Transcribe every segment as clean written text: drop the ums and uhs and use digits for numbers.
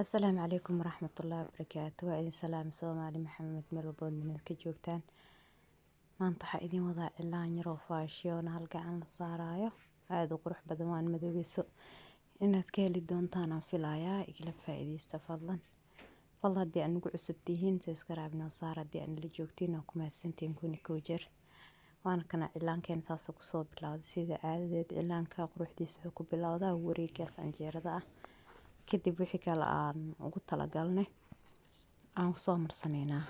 السلام عليكم ورحمة الله وبركاته. وإذن سلام سومالي محمد ملبون من الكجوكتان. maanta waxaa idin wadaa cilaan yar oo faashiyoona hal gacan la saarayo aad u qurux badan waan madoweyso inaad ka heli doontaan aan filayaa igala faa'iideysta fadlan haddii aad nagu cusub tihiin subscribe noo saar haddii aad la joogtiin oo ku mahadsantiin kuni koo jeer waan kana cilaankeen taas ku soo bilowday sida caadadeed cilaanka quruxdiisa wuxuu ku bilowdaa wareeggaas canjeerada ah kadib wixii kale aan ugu talagalnay aan soo marsaneynaa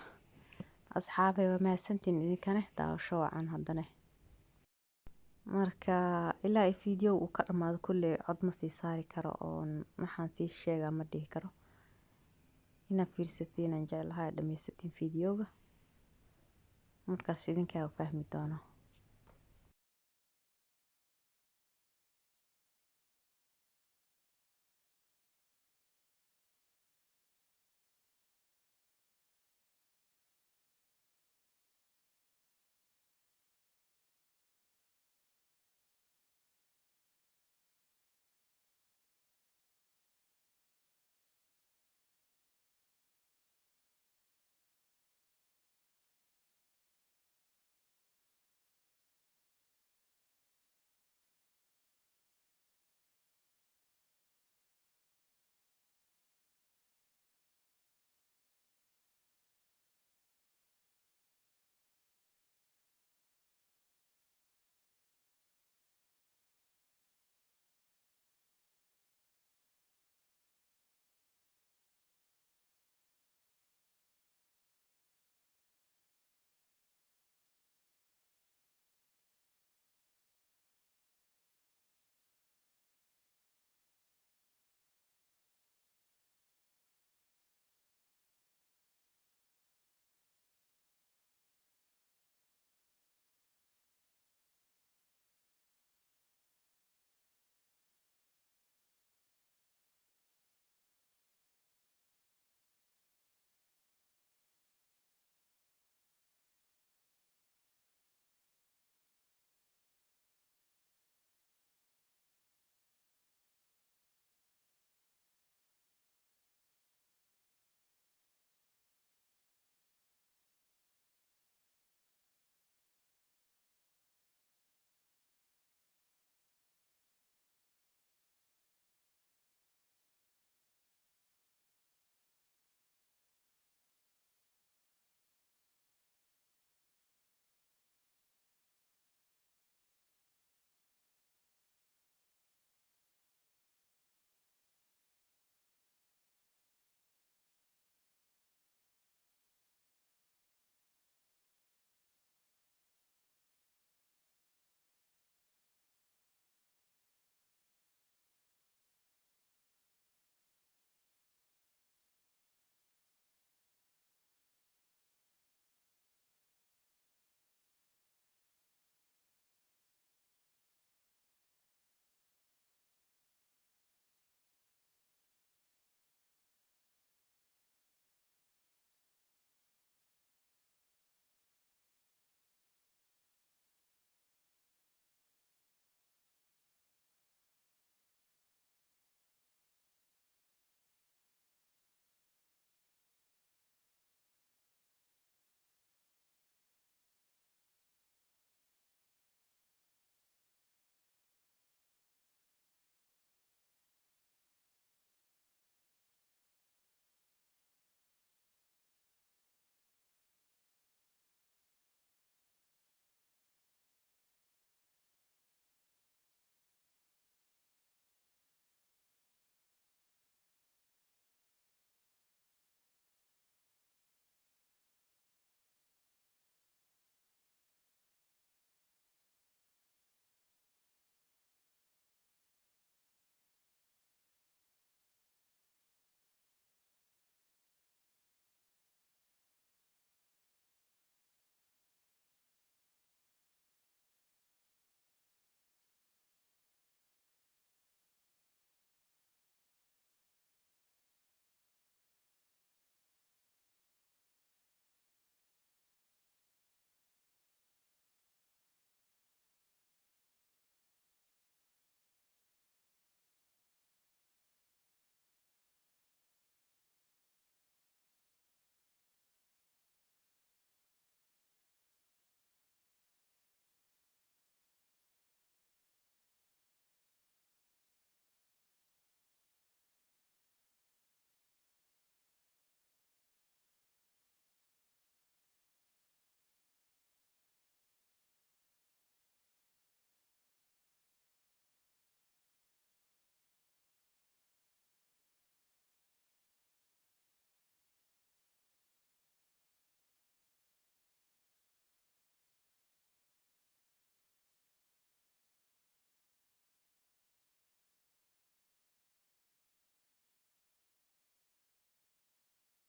asxaabay waa mahadsantiin idinkana daawasho wacan haddana marka ilaa ay video uu ka dhamaado kulli cod ma sii saari karo oo waxaan sii sheegaa ma dhihi karo inaad fiirsatiin aan jeclahay dhammaysatiin videoga markaas idinkaa u fahmi doona